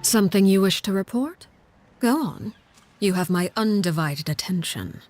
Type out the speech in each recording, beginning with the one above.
Something you wish to report? Go on. You have my undivided attention.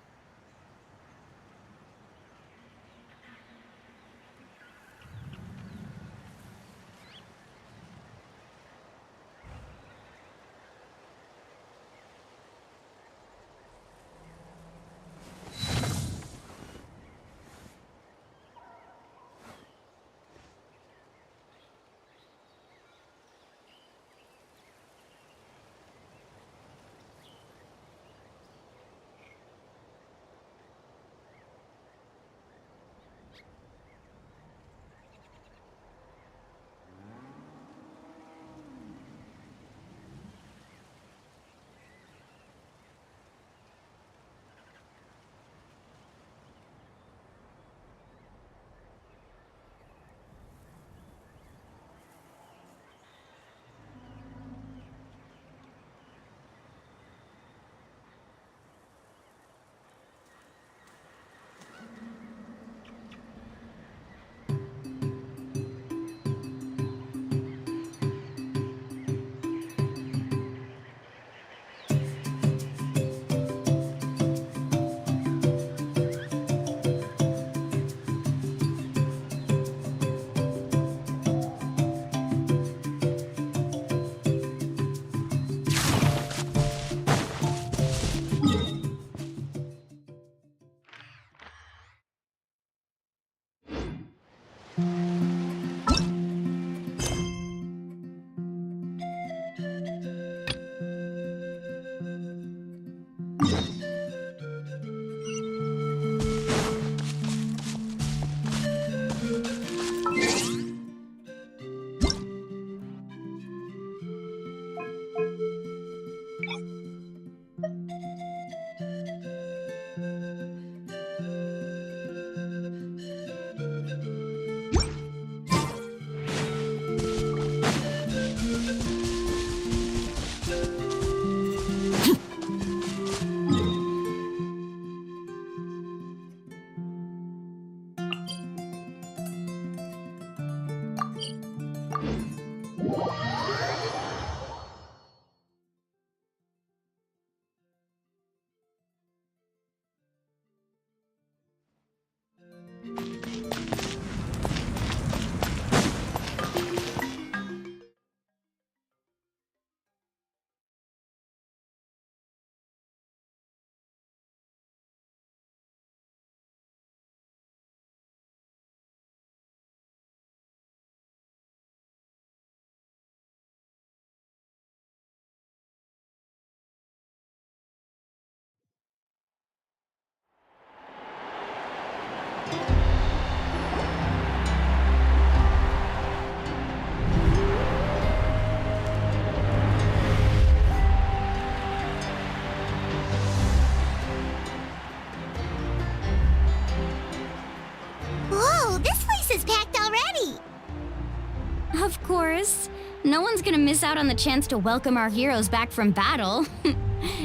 Of course. No one's gonna miss out on the chance to welcome our heroes back from battle.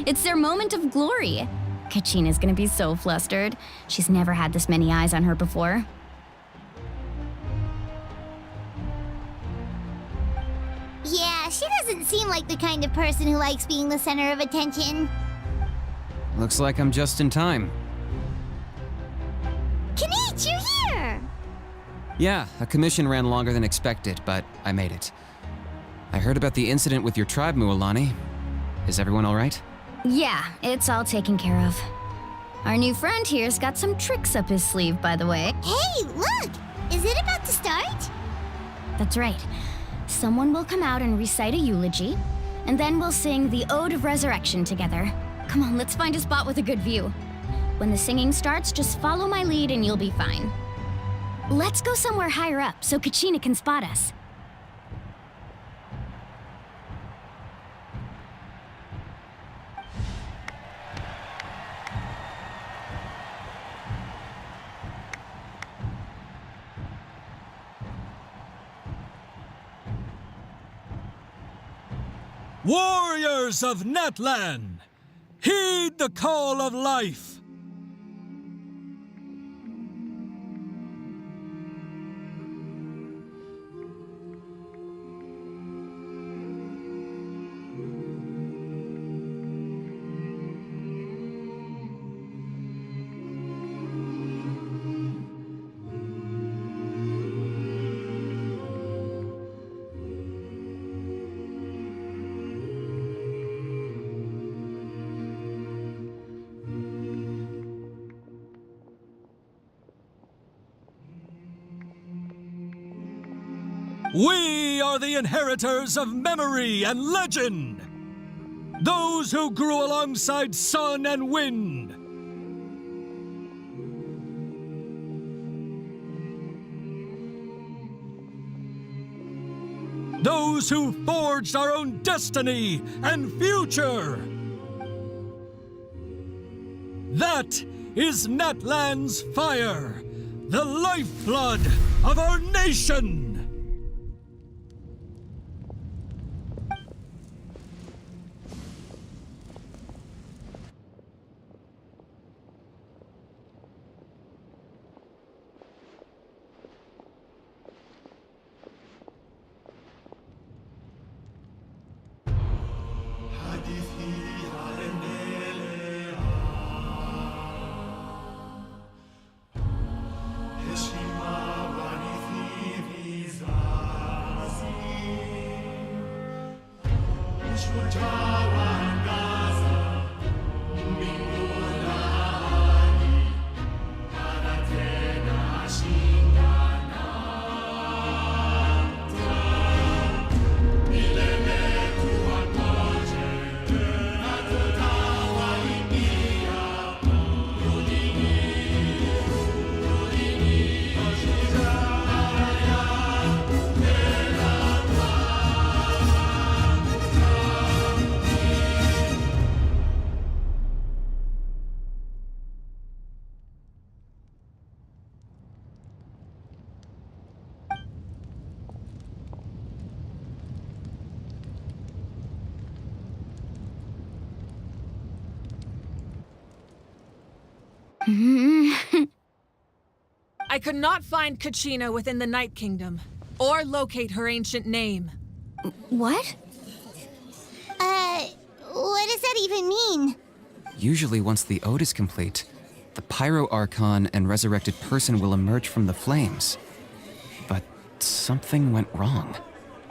It's their moment of glory. Kachina's gonna be so flustered. She's never had this many eyes on her before. Yeah, she doesn't seem like the kind of person who likes being the center of attention. Looks like I'm just in time. Kanich, you're here! Yeah, a commission ran longer than expected, but I made it. I heard about the incident with your tribe, Mualani. Is everyone all right? Yeah, it's all taken care of. Our new friend here's got some tricks up his sleeve, by the way. Hey, look! Is it about to start? That's right. Someone will come out and recite a eulogy, and then we'll sing the Ode of Resurrection together. Come on, let's find a spot with a good view. When the singing starts, just follow my lead and you'll be fine. Let's go somewhere higher up so Kachina can spot us. Warriors of Natlan, heed the call of life. We are the inheritors of memory and legend. Those who grew alongside sun and wind. Those who forged our own destiny and future. That is Natlan's fire, the lifeblood of our nation. I could not find Kachina within the Night Kingdom, or locate her ancient name. What? What does that even mean? Usually once the ode is complete, the Pyro Archon and resurrected person will emerge from the flames. But something went wrong.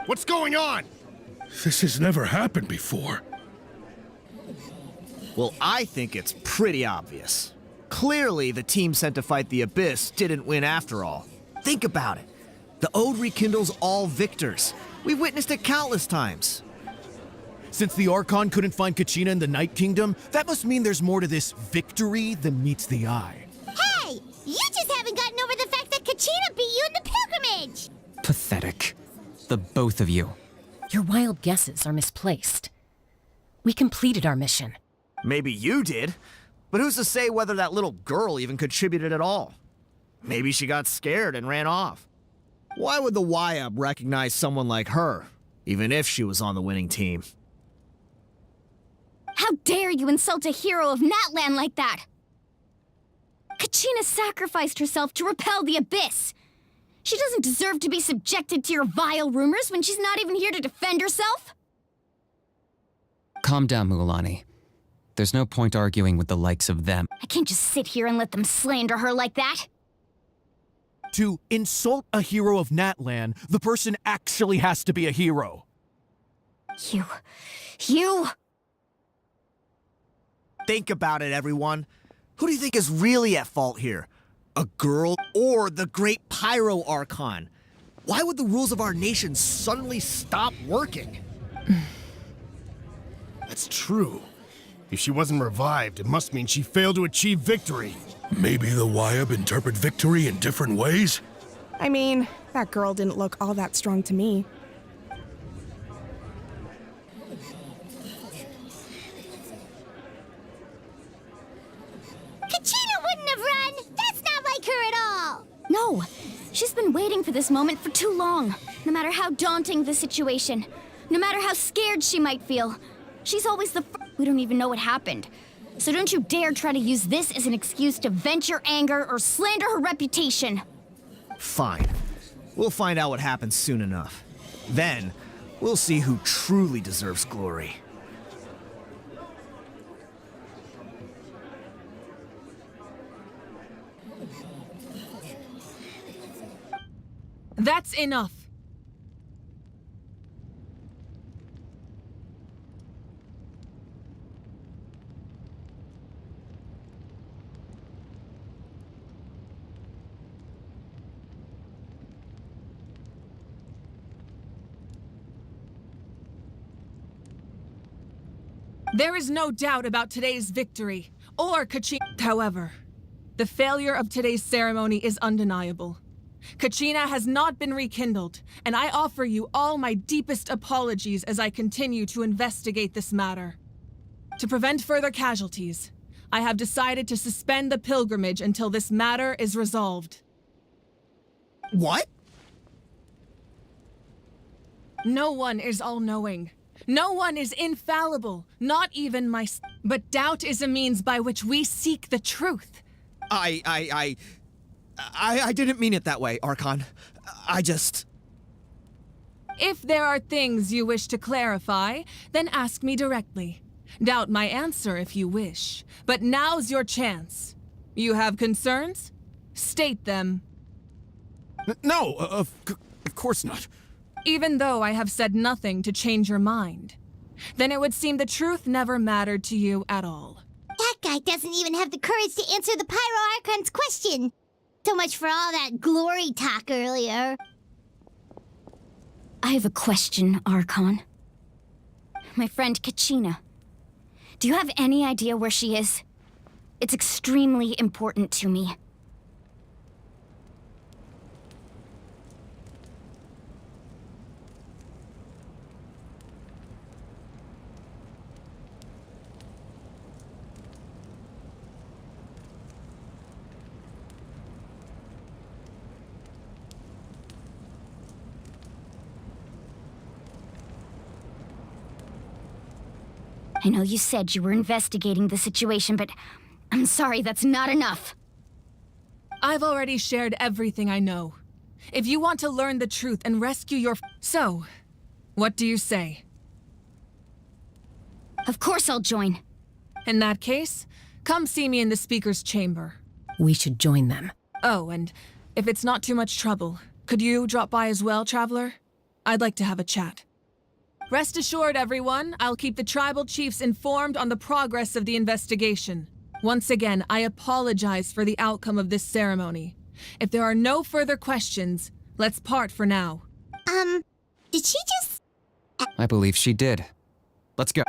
What's going on? This has never happened before. Well, I think it's pretty obvious. Clearly, the team sent to fight the Abyss didn't win after all. Think about it. The Ode rekindles all victors. We've witnessed it countless times. Since the Archon couldn't find Kachina in the Night Kingdom, that must mean there's more to this victory than meets the eye. Hey! You just haven't gotten over the fact that Kachina beat you in the pilgrimage! Pathetic. The both of you. Your wild guesses are misplaced. We completed our mission. Maybe you did, but who's to say whether that little girl even contributed at all? Maybe she got scared and ran off. Why would the Wyab recognize someone like her, even if she was on the winning team? How dare you insult a hero of Natlan like that? Kachina sacrificed herself to repel the Abyss. She doesn't deserve to be subjected to your vile rumors when she's not even here to defend herself. Calm down, Mualani. There's no point arguing with the likes of them. I can't just sit here and let them slander her like that. To insult a hero of Natlan, the person actually has to be a hero. You... Think about it, everyone. Who do you think is really at fault here? A girl or the great Pyro Archon? Why would the rules of our nation suddenly stop working? That's true. If she wasn't revived, it must mean she failed to achieve victory. Maybe the Wyab interpret victory in different ways? I mean, that girl didn't look all that strong to me. Kachina wouldn't have run! That's not like her at all! No, she's been waiting for this moment for too long. No matter how daunting the situation, no matter how scared she might feel, she's always the first. We don't even know what happened. So don't you dare try to use this as an excuse to vent your anger or slander her reputation. Fine. We'll find out what happens soon enough. Then, we'll see who truly deserves glory. That's enough. There is no doubt about today's victory, or Kachina. However, the failure of today's ceremony is undeniable. Kachina has not been rekindled, and I offer you all my deepest apologies as I continue to investigate this matter. To prevent further casualties, I have decided to suspend the pilgrimage until this matter is resolved. What? No one is all-knowing. No one is infallible, not even but doubt is a means by which we seek the truth. I didn't mean it that way, Archon. I just... If there are things you wish to clarify, then ask me directly. Doubt my answer if you wish, but now's your chance. You have concerns? State them. No, of course not. Even though I have said nothing to change your mind, then it would seem the truth never mattered to you at all. That guy doesn't even have the courage to answer the Pyro Archon's question. So much for all that glory talk earlier. I have a question, Archon. My friend Kachina. Do you have any idea where she is? It's extremely important to me. I know you said you were investigating the situation, but I'm sorry, that's not enough. I've already shared everything I know. If you want to learn the truth and rescue your... So, what do you say? Of course I'll join. In that case, come see me in the speaker's chamber. We should join them. Oh, and if it's not too much trouble, could you drop by as well, Traveler? I'd like to have a chat. Rest assured, everyone, I'll keep the tribal chiefs informed on the progress of the investigation. Once again, I apologize for the outcome of this ceremony. If there are no further questions, let's part for now. Did she just... I believe she did. Let's go.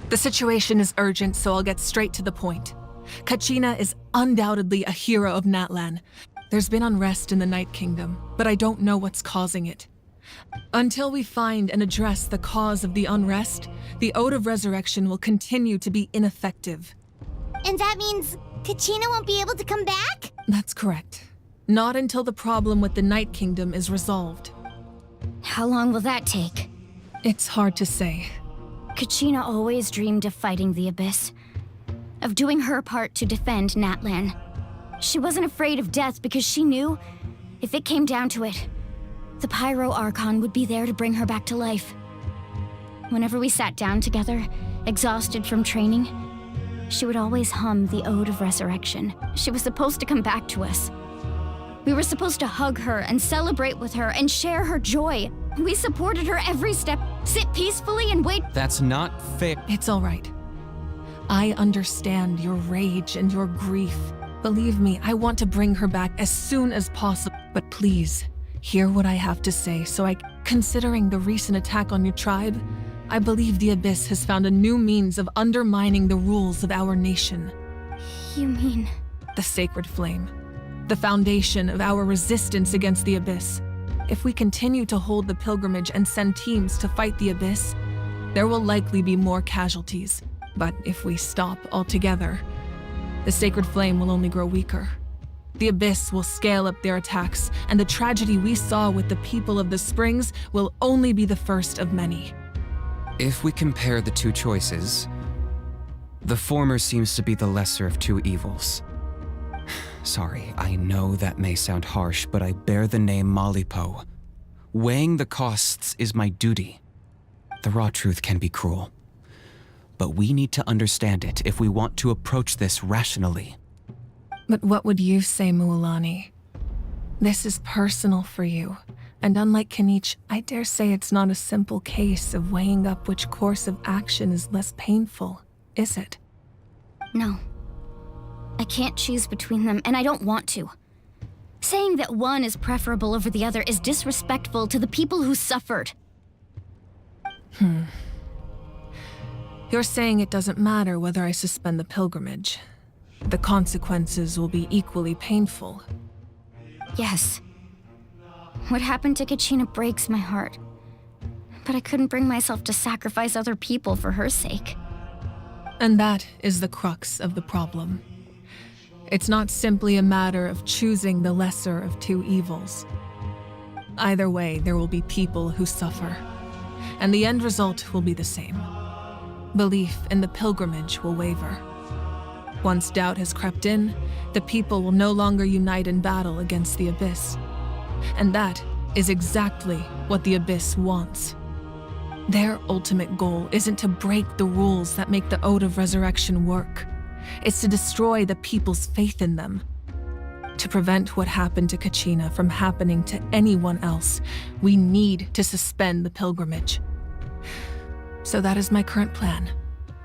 The situation is urgent, so I'll get straight to the point. Kachina is undoubtedly a hero of Natlan. There's been unrest in the Night Kingdom, but I don't know what's causing it. Until we find and address the cause of the unrest, the Ode of Resurrection will continue to be ineffective. And that means Kachina won't be able to come back? That's correct. Not until the problem with the Night Kingdom is resolved. How long will that take? It's hard to say. Kachina always dreamed of fighting the Abyss, of doing her part to defend Natlan. She wasn't afraid of death because she knew, if it came down to it, the Pyro Archon would be there to bring her back to life. Whenever we sat down together, exhausted from training, she would always hum the Ode of Resurrection. She was supposed to come back to us. We were supposed to hug her and celebrate with her and share her joy. We supported her every step. Sit peacefully and wait. That's not fair. It's all right. I understand your rage and your grief. Believe me, I want to bring her back as soon as possible. But please, hear what I have to say considering the recent attack on your tribe, I believe the Abyss has found a new means of undermining the rules of our nation. You mean? The Sacred Flame. The foundation of our resistance against the Abyss. If we continue to hold the pilgrimage and send teams to fight the Abyss, there will likely be more casualties. But if we stop altogether, the Sacred Flame will only grow weaker. The Abyss will scale up their attacks, and the tragedy we saw with the people of the Springs will only be the first of many. If we compare the two choices, the former seems to be the lesser of two evils. Sorry, I know that may sound harsh, but I bear the name Malipo. Weighing the costs is my duty. The raw truth can be cruel, but we need to understand it if we want to approach this rationally. But what would you say, Mualani? This is personal for you, and unlike Kanich, I dare say it's not a simple case of weighing up which course of action is less painful, is it? No. I can't choose between them, and I don't want to. Saying that one is preferable over the other is disrespectful to the people who suffered. You're saying it doesn't matter whether I suspend the pilgrimage. The consequences will be equally painful. Yes. What happened to Kachina breaks my heart. But I couldn't bring myself to sacrifice other people for her sake. And that is the crux of the problem. It's not simply a matter of choosing the lesser of two evils. Either way, there will be people who suffer, and the end result will be the same. Belief in the pilgrimage will waver. Once doubt has crept in, the people will no longer unite in battle against the Abyss. And that is exactly what the Abyss wants. Their ultimate goal isn't to break the rules that make the Ode of Resurrection work. It's to destroy the people's faith in them. To prevent what happened to Kachina from happening to anyone else, we need to suspend the pilgrimage. So that is my current plan.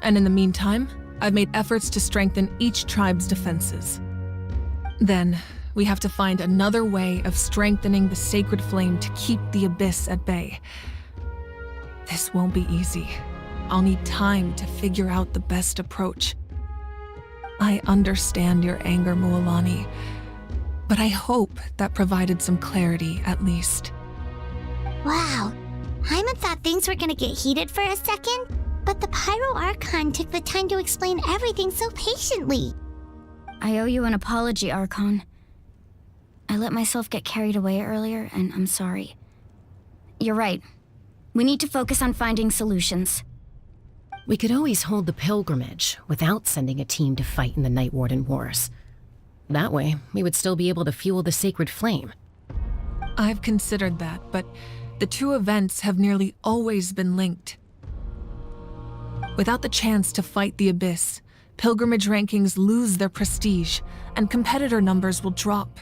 And in the meantime, I've made efforts to strengthen each tribe's defenses. Then, we have to find another way of strengthening the sacred flame to keep the Abyss at bay. This won't be easy. I'll need time to figure out the best approach. I understand your anger, Mualani, but I hope that provided some clarity at least. Wow. Hyman thought things were gonna get heated for a second, but the Pyro Archon took the time to explain everything so patiently. I owe you an apology, Archon. I let myself get carried away earlier, and I'm sorry. You're right. We need to focus on finding solutions. We could always hold the pilgrimage without sending a team to fight in the Night Warden Wars. That way, we would still be able to fuel the sacred flame. I've considered that, but the two events have nearly always been linked. Without the chance to fight the Abyss, pilgrimage rankings lose their prestige, and competitor numbers will drop.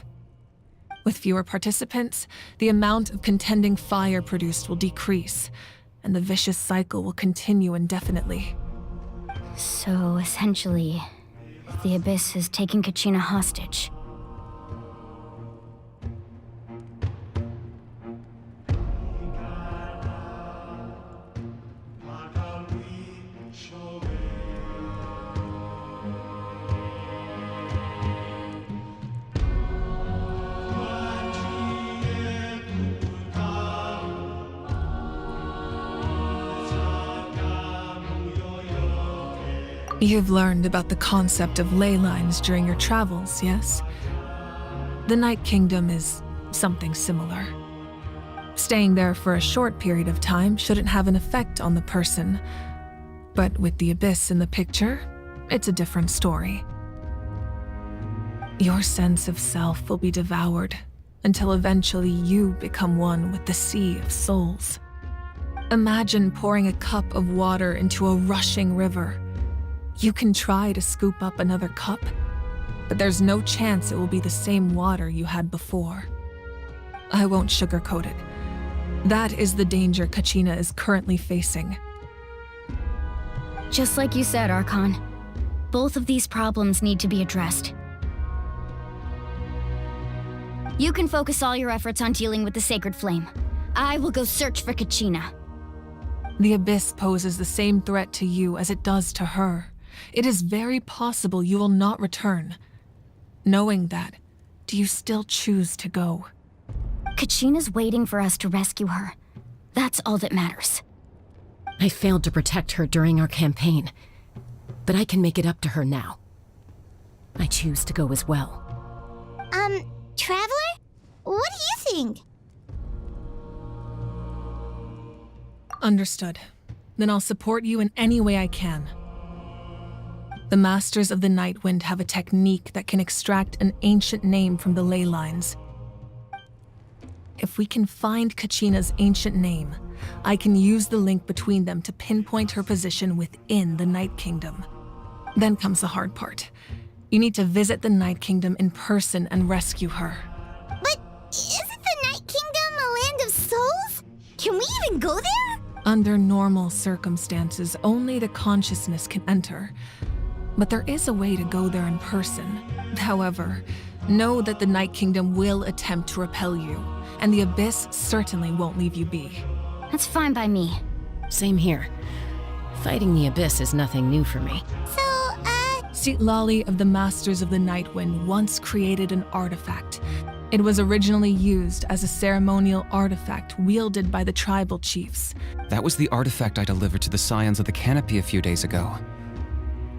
With fewer participants, the amount of contending fire produced will decrease, and the vicious cycle will continue indefinitely. So, essentially, the Abyss is taking Kachina hostage. You've learned about the concept of ley lines during your travels, yes? The Night Kingdom is something similar. Staying there for a short period of time shouldn't have an effect on the person, but with the Abyss in the picture, it's a different story. Your sense of self will be devoured until eventually you become one with the sea of souls. Imagine pouring a cup of water into a rushing river. You can try to scoop up another cup, but there's no chance it will be the same water you had before. I won't sugarcoat it. That is the danger Kachina is currently facing. Just like you said, Archon, both of these problems need to be addressed. You can focus all your efforts on dealing with the sacred flame. I will go search for Kachina. The Abyss poses the same threat to you as it does to her. It is very possible you will not return. Knowing that, do you still choose to go? Kachina's waiting for us to rescue her. That's all that matters. I failed to protect her during our campaign, but I can make it up to her now. I choose to go as well. Traveler? What do you think? Understood. Then I'll support you in any way I can. The Masters of the Night Wind have a technique that can extract an ancient name from the ley lines. If we can find Kachina's ancient name, I can use the link between them to pinpoint her position within the Night Kingdom. Then comes the hard part. You need to visit the Night Kingdom in person and rescue her. But isn't the Night Kingdom a land of souls? Can we even go there? Under normal circumstances, only the consciousness can enter. But there is a way to go there in person. However, know that the Night Kingdom will attempt to repel you, and the Abyss certainly won't leave you be. That's fine by me. Same here. Fighting the Abyss is nothing new for me. So, Citlali of the Masters of the Nightwind once created an artifact. It was originally used as a ceremonial artifact wielded by the tribal chiefs. That was the artifact I delivered to the Scions of the Canopy a few days ago.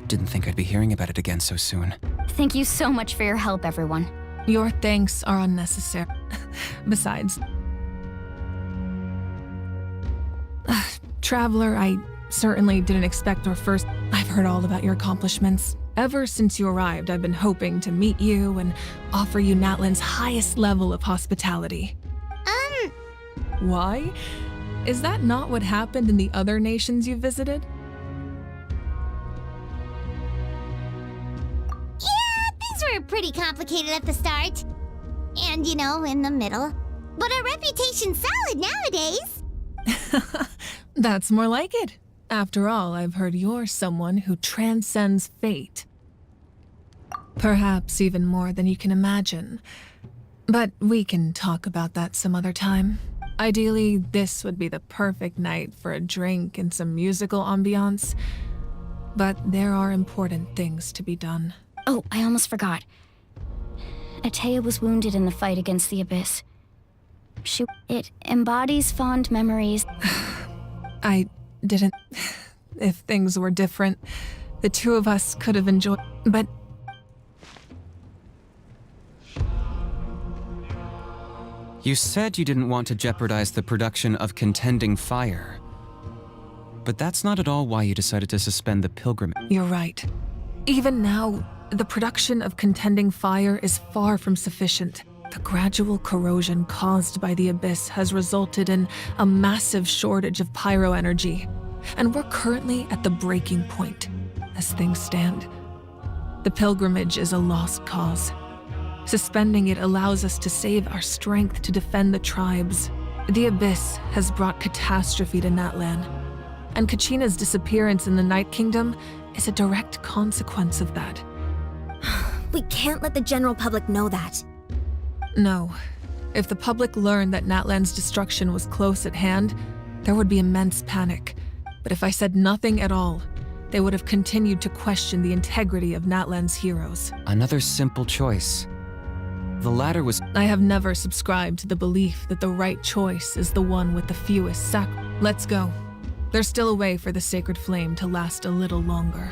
Didn't think I'd be hearing about it again so soon. Thank you so much for your help, everyone. Your thanks are unnecessary. Besides, Traveler, I certainly didn't expect our first. I've heard all about your accomplishments. Ever since you arrived, I've been hoping to meet you and offer you Natlan's highest level of hospitality. Why? Is that not what happened in the other nations you visited? yeah, things were pretty complicated at the start. And, in the middle. But our reputation's solid nowadays. That's more like it. After all, I've heard you're someone who transcends fate. Perhaps even more than you can imagine. But we can talk about that some other time. Ideally, this would be the perfect night for a drink and some musical ambiance. But there are important things to be done. Oh, I almost forgot. Atea was wounded in the fight against the Abyss. It embodies fond memories. I didn't. If things were different, the two of us could have enjoyed. But You said you didn't want to jeopardize the production of Contending Fire. But that's not at all why you decided to suspend the pilgrimage. you're right. Even now, the production of Contending Fire is far from sufficient. The gradual corrosion caused by the Abyss has resulted in a massive shortage of pyro energy, and we're currently at the breaking point, as things stand. The pilgrimage is a lost cause. Suspending it allows us to save our strength to defend the tribes. The Abyss has brought catastrophe to Natlan, and Kachina's disappearance in the Night Kingdom is a direct consequence of that. We can't let the general public know that. No. If the public learned that Natlan's destruction was close at hand, there would be immense panic. But if I said nothing at all, they would have continued to question the integrity of Natlan's heroes. Another simple choice. The latter was. I have never subscribed to the belief that the right choice is the one with the fewest Let's go. There's still a way for the sacred flame to last a little longer.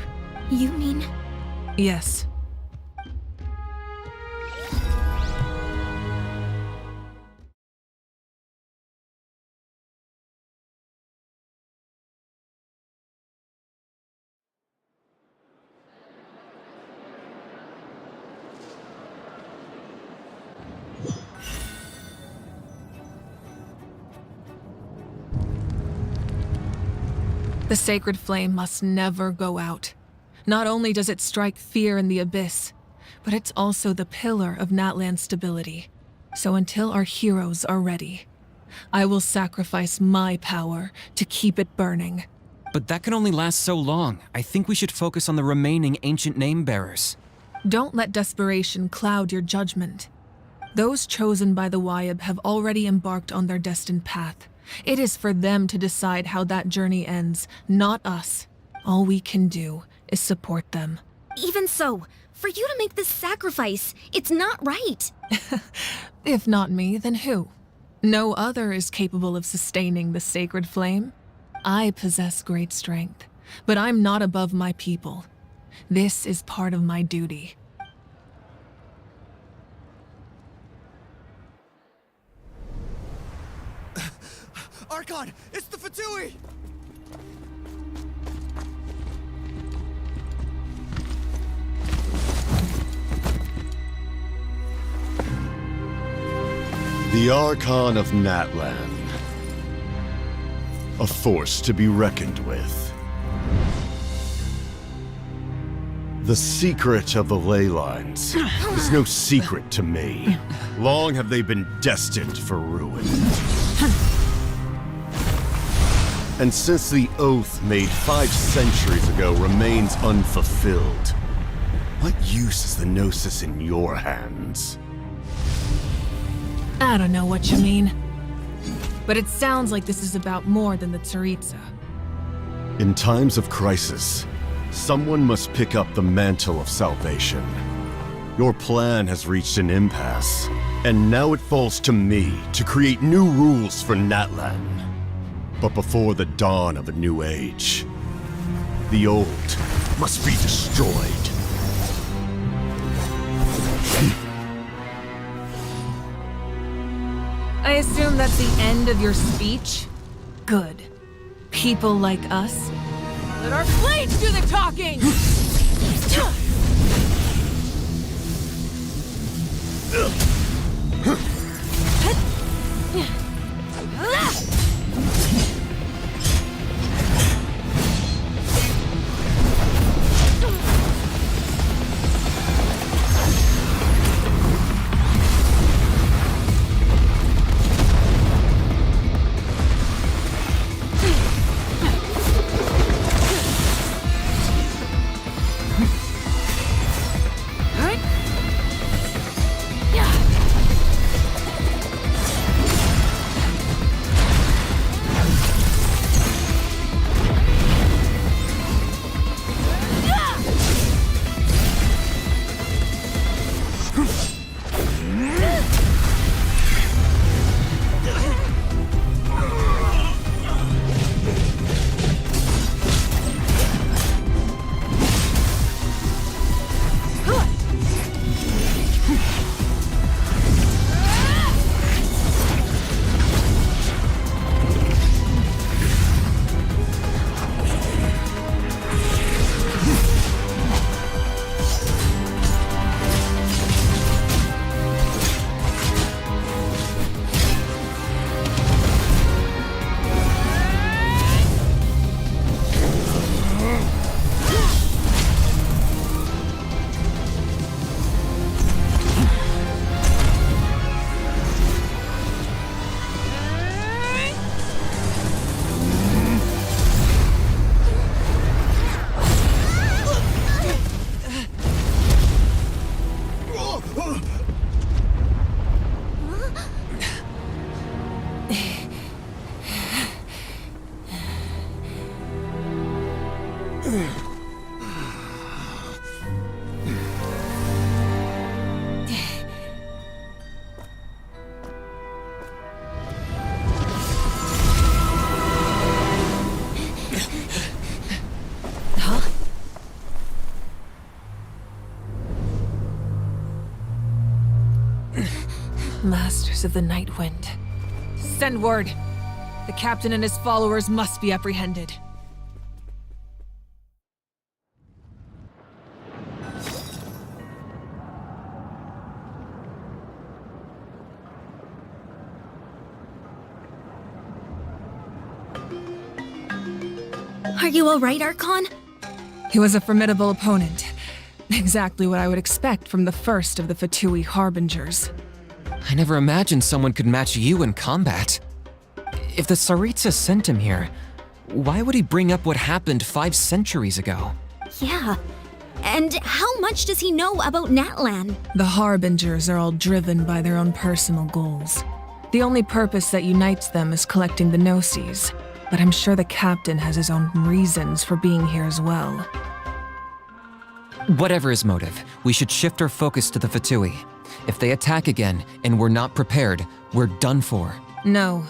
You mean? Yes. The sacred flame must never go out. Not only does it strike fear in the Abyss, but it's also the pillar of Natlan's stability. So until our heroes are ready, I will sacrifice my power to keep it burning. But that can only last so long. I think we should focus on the remaining ancient name-bearers. Don't let desperation cloud your judgment. Those chosen by the Wayab have already embarked on their destined path. It is for them to decide how that journey ends, not us. All we can do is support them. Even so, for you to make this sacrifice, it's not right. If not me, then who? No other is capable of sustaining the sacred flame. I possess great strength, but I'm not above my people. This is part of my duty. Archon, it's the Fatui! The Archon of Natlan. A force to be reckoned with. The secret of the ley lines is no secret to me. Long have they been destined for ruin. And since the oath made 5 centuries ago remains unfulfilled, what use is the Gnosis in your hands? I don't know what you mean. But it sounds like this is about more than the Tsaritsa. In times of crisis, someone must pick up the mantle of salvation. Your plan has reached an impasse, and now it falls to me to create new rules for Natlan. But before the dawn of a new age, the old must be destroyed. I assume that's the end of your speech? Good. People like us. Let our blades do the talking! Masters of the Night Wind. Send word. The captain and his followers must be apprehended. Are you alright, Archon? He was a formidable opponent. Exactly what I would expect from the first of the Fatui Harbingers. I never imagined someone could match you in combat. If the Tsaritsa sent him here, why would he bring up what happened 5 centuries ago? Yeah. And how much does he know about Natlan? The Harbingers are all driven by their own personal goals. The only purpose that unites them is collecting the Gnosis, but I'm sure the captain has his own reasons for being here as well. Whatever his motive, we should shift our focus to the Fatui. If they attack again and we're not prepared, we're done for. No,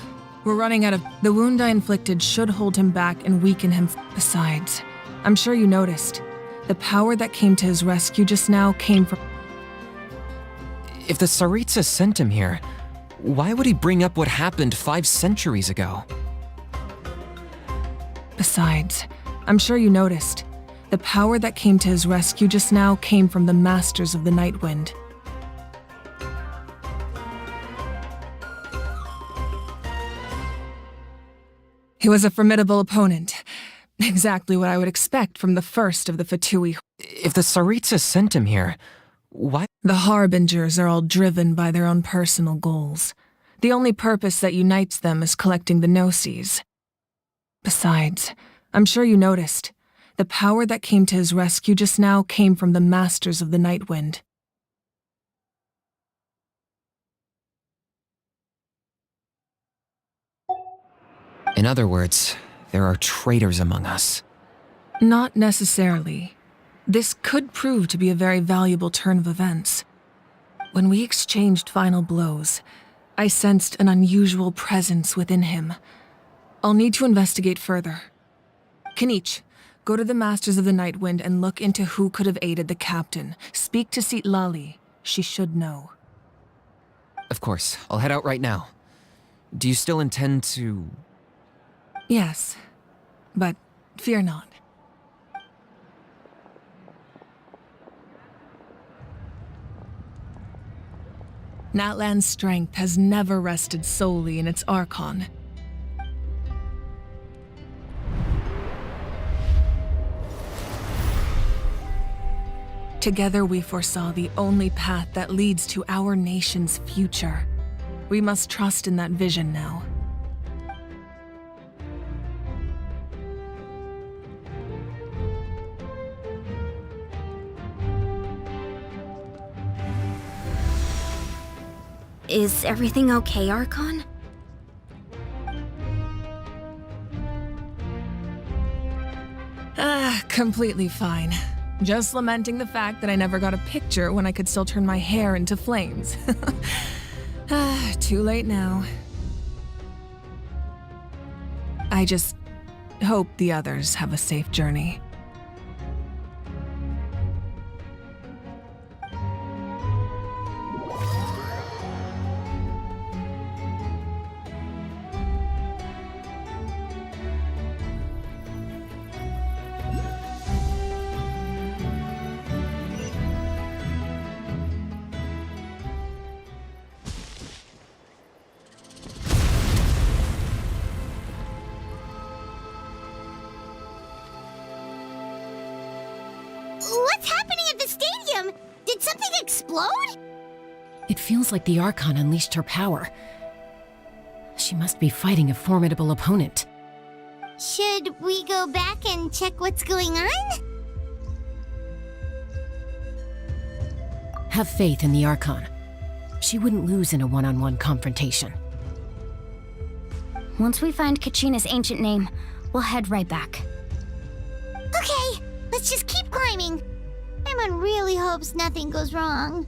we're running out of... The wound I inflicted should hold him back and weaken him. Besides, I'm sure you noticed, the power that came to his rescue just now came from... If the Tsaritsa sent him here, why would he bring up what happened 5 centuries ago? Besides, I'm sure you noticed, the power that came to his rescue just now came from the Masters of the Night Wind. He was a formidable opponent. Exactly what I would expect from the first of the Fatui. If the Tsaritsa sent him here, why? The Harbingers are all driven by their own personal goals. The only purpose that unites them is collecting the Gnosis. Besides, I'm sure you noticed, the power that came to his rescue just now came from the Masters of the Nightwind. In other words, there are traitors among us. Not necessarily. This could prove to be a very valuable turn of events. When we exchanged final blows, I sensed an unusual presence within him. I'll need to investigate further. Kanich, go to the Masters of the Nightwind and look into who could have aided the captain. Speak to Sitlali. She should know. Of course, I'll head out right now. Do you still intend to... Yes, but fear not. Natlan's strength has never rested solely in its Archon. Together we foresaw the only path that leads to our nation's future. We must trust in that vision now. Is everything okay, Archon? Completely fine. Just lamenting the fact that I never got a picture when I could still turn my hair into flames. Too late now. I just hope the others have a safe journey. What's happening at the stadium? Did something explode? It feels like the Archon unleashed her power. She must be fighting a formidable opponent. Should we go back and check what's going on? Have faith in the Archon. She wouldn't lose in a one-on-one confrontation. Once we find Kachina's ancient name, we'll head right back. Okay, let's just keep climbing. Paimon really hopes nothing goes wrong.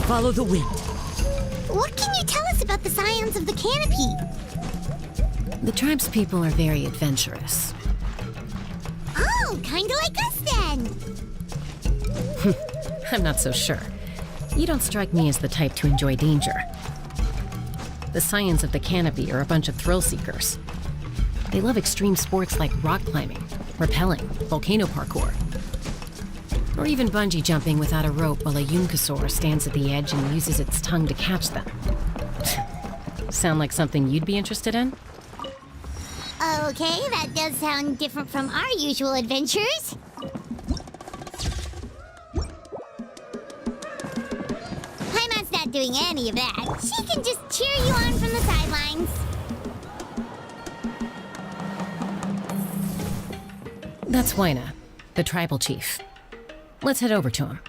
Follow the wind. What can you tell us about the scions of the canopy? The tribe's people are very adventurous. Oh, kinda like us then. I'm not so sure. You don't strike me as the type to enjoy danger. The scions of the canopy are a bunch of thrill seekers. They love extreme sports like rock climbing, rappelling, volcano parkour, or even bungee jumping without a rope while a honkaistarrail stands at the edge and uses its tongue to catch them. Sound like something you'd be interested in? Okay, that does sound different from our usual adventures. Paimon's not doing any of that. She can just cheer you on from the sidelines. That's Waina, the tribal chief. Let's head over to him.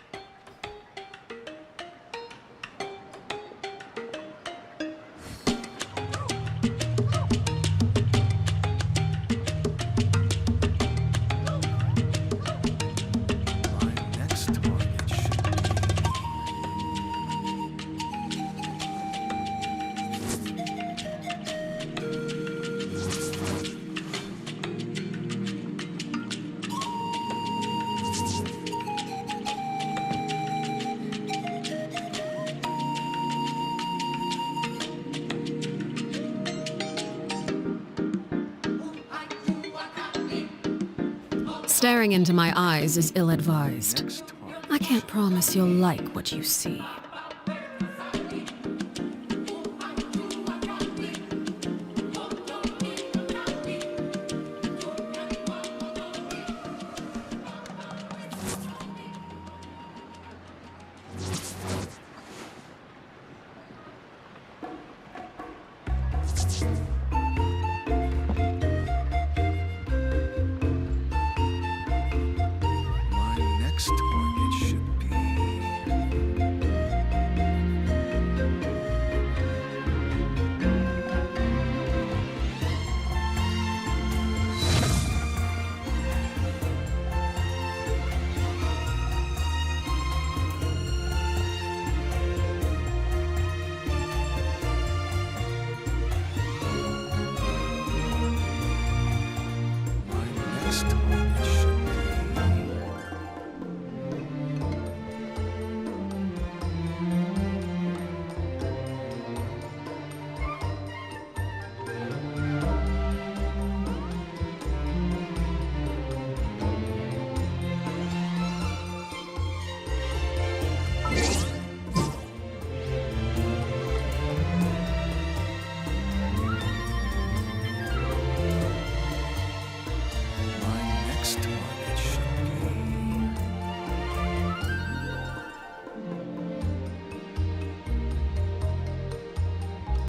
Staring into my eyes is ill-advised. I can't promise you'll like what you see.